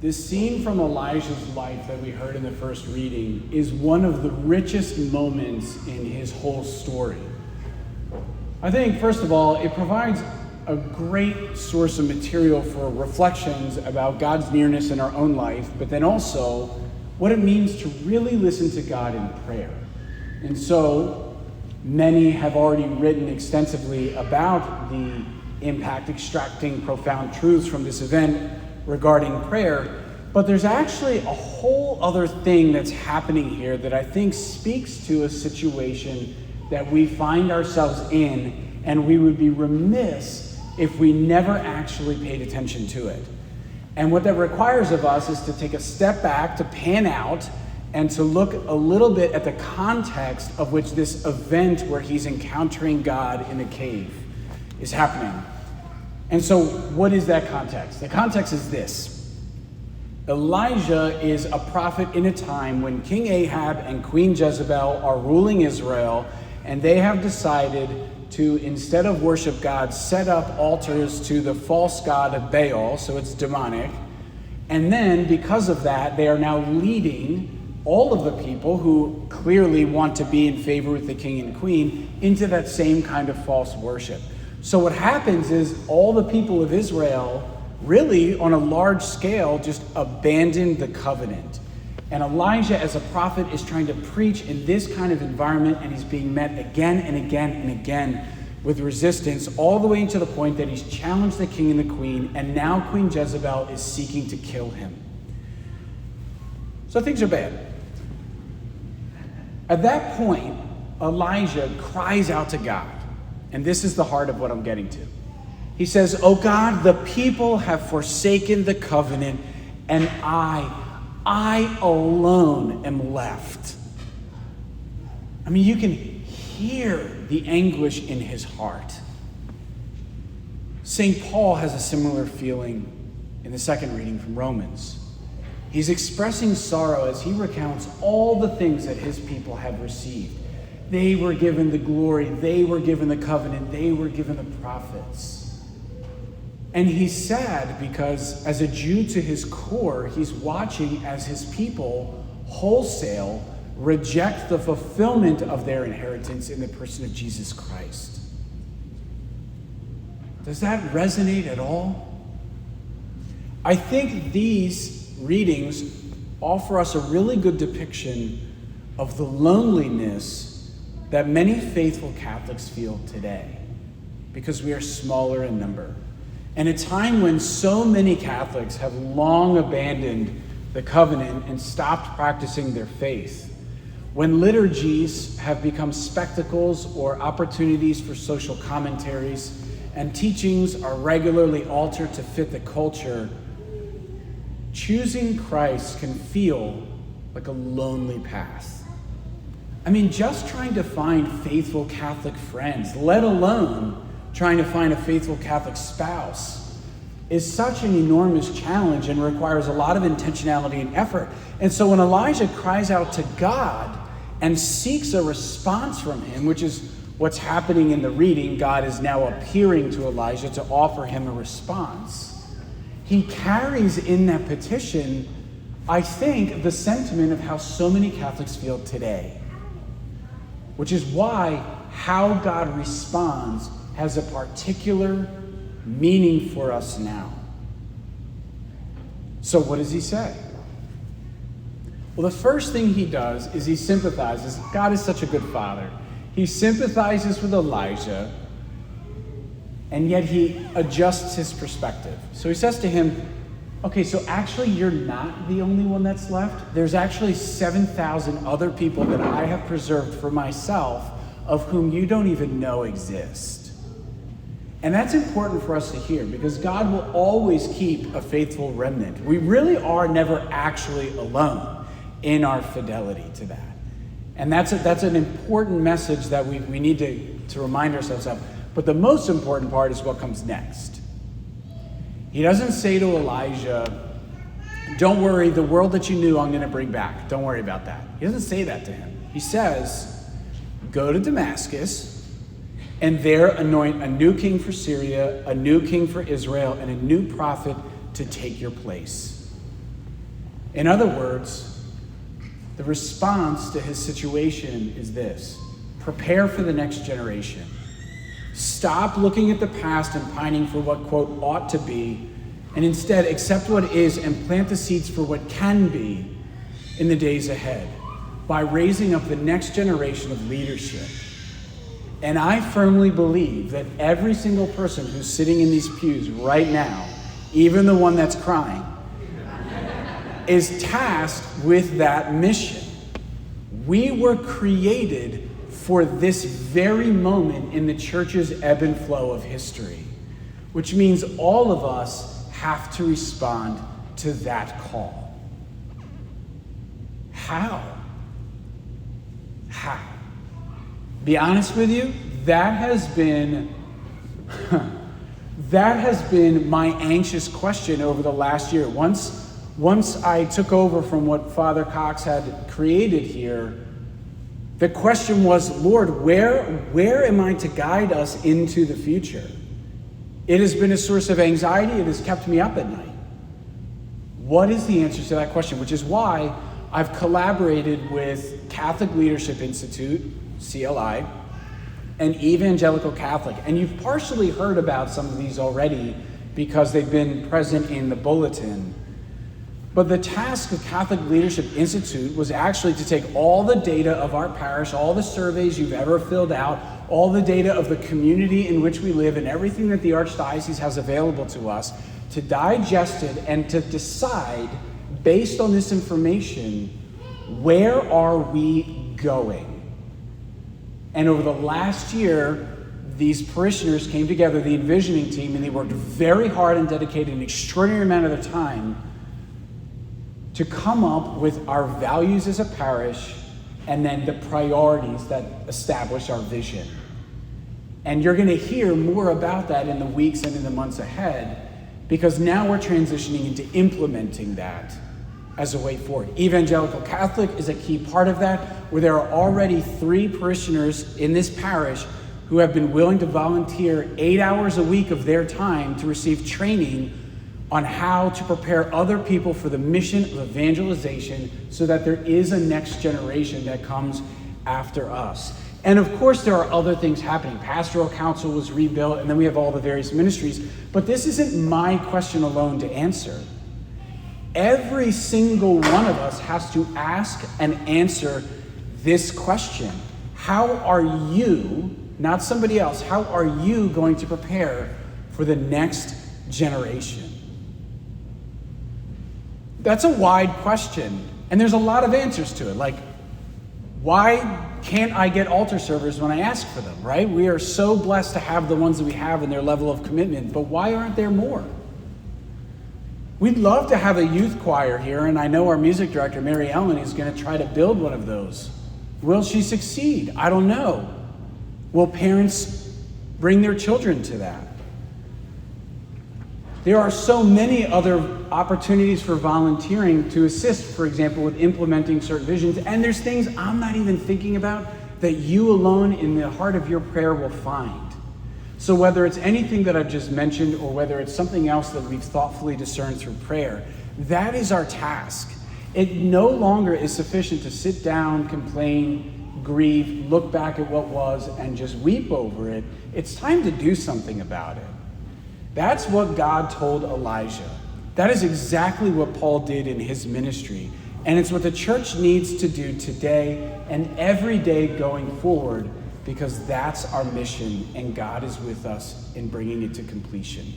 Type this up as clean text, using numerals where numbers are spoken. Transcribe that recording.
This scene from Elijah's life that we heard in the first reading is one of the richest moments in his whole story. I think, first of all, it provides a great source of material for reflections about God's nearness in our own life, but then also what it means to really listen to God in prayer. And so, many have already written extensively about the impact, extracting profound truths from this event regarding prayer, but there's actually a whole other thing that's happening here that I think speaks to a situation that we find ourselves in, and we would be remiss if we never actually paid attention to it. And what that requires of us is to take a step back, to pan out, and to look a little bit at the context of which this event where he's encountering God in a cave is happening. And so what is that context? The context is this. Elijah is a prophet in a time when King Ahab and Queen Jezebel are ruling Israel, and they have decided to, instead of worship God, set up altars to the false god of Baal, so it's demonic. And then, because of that, they are now leading all of the people who clearly want to be in favor with the king and queen into that same kind of false worship. So what happens is all the people of Israel, really on a large scale, just abandon the covenant. And Elijah, as a prophet, is trying to preach in this kind of environment, and he's being met again and again and again with resistance, all the way to the point that he's challenged the king and the queen, and now Queen Jezebel is seeking to kill him. So things are bad. At that point, Elijah cries out to God. And this is the heart of what I'm getting to. He says, "Oh God, the people have forsaken the covenant, and I alone am left." I mean, you can hear the anguish in his heart. St. Paul has a similar feeling in the second reading from Romans. He's expressing sorrow as he recounts all the things that his people have received. They were given the glory, they were given the covenant, they were given the prophets. And he's sad because as a Jew to his core, he's watching as his people wholesale reject the fulfillment of their inheritance in the person of Jesus Christ. Does that resonate at all? I think these readings offer us a really good depiction of the loneliness that many faithful Catholics feel today, because we are smaller in number. And a time when so many Catholics have long abandoned the covenant and stopped practicing their faith. When liturgies have become spectacles or opportunities for social commentaries, and teachings are regularly altered to fit the culture, choosing Christ can feel like a lonely path. I mean, just trying to find faithful Catholic friends, let alone trying to find a faithful Catholic spouse, is such an enormous challenge and requires a lot of intentionality and effort. And so when Elijah cries out to God and seeks a response from him, which is what's happening in the reading, God is now appearing to Elijah to offer him a response. He carries in that petition, I think, the sentiment of how so many Catholics feel today. Which is why how God responds has a particular meaning for us now. So what does he say? Well, the first thing he does is he sympathizes. God is such a good father. He sympathizes with Elijah, and yet he adjusts his perspective. So he says to him, okay, so actually you're not the only one that's left. There's actually 7,000 other people that I have preserved for myself, of whom you don't even know exist. And that's important for us to hear, because God will always keep a faithful remnant. We really are never actually alone in our fidelity to that. And that's an important message that we need to remind ourselves of. But the most important part is what comes next. He doesn't say to Elijah, don't worry, the world that you knew I'm going to bring back. Don't worry about that. He doesn't say that to him. He says, go to Damascus and there anoint a new king for Syria, a new king for Israel, and a new prophet to take your place. In other words, the response to his situation is this: prepare for the next generation. Stop looking at the past and pining for what, quote, ought to be, and instead accept what is and plant the seeds for what can be in the days ahead by raising up the next generation of leadership. And I firmly believe that every single person who's sitting in these pews right now, even the one that's crying, is tasked with that mission. We were created for this very moment in the church's ebb and flow of history, which means all of us have to respond to that call. How? Be honest with you, that has been my anxious question over the last year. Once I took over from what Father Cox had created here, the question was, Lord, where am I to guide us into the future? It has been a source of anxiety. It has kept me up at night. What is the answer to that question? Which is why I've collaborated with Catholic Leadership Institute, CLI, and Evangelical Catholic. And you've partially heard about some of these already because they've been present in the bulletin. But the task of Catholic Leadership Institute was actually to take all the data of our parish, all the surveys you've ever filled out, all the data of the community in which we live, and everything that the Archdiocese has available to us, to digest it and to decide, based on this information, where are we going? And over the last year, these parishioners came together, the envisioning team, and they worked very hard and dedicated an extraordinary amount of their time to come up with our values as a parish and then the priorities that establish our vision. And you're going to hear more about that in the weeks and in the months ahead, because now we're transitioning into implementing that as a way forward. Evangelical Catholic is a key part of that, where there are already 3 parishioners in this parish who have been willing to volunteer 8 hours a week of their time to receive training on how to prepare other people for the mission of evangelization so that there is a next generation that comes after us. And of course, there are other things happening. Pastoral Council was rebuilt, and then we have all the various ministries. But this isn't my question alone to answer. Every single one of us has to ask and answer this question. How are you, not somebody else, how are you going to prepare for the next generation? That's a wide question, and there's a lot of answers to it. Like, why can't I get altar servers when I ask for them, right? We are so blessed to have the ones that we have in their level of commitment, but why aren't there more? We'd love to have a youth choir here, and I know our music director, Mary Ellen, is going to try to build one of those. Will she succeed? I don't know. Will parents bring their children to that? There are so many other opportunities for volunteering to assist, for example, with implementing certain visions, and there's things I'm not even thinking about that you alone in the heart of your prayer will find. So whether it's anything that I've just mentioned or whether it's something else that we've thoughtfully discerned through prayer, that is our task. It no longer is sufficient to sit down, complain, grieve, look back at what was, and just weep over it. It's time to do something about it. That's what God told Elijah. That is exactly what Paul did in his ministry. And it's what the church needs to do today and every day going forward, because that's our mission, and God is with us in bringing it to completion.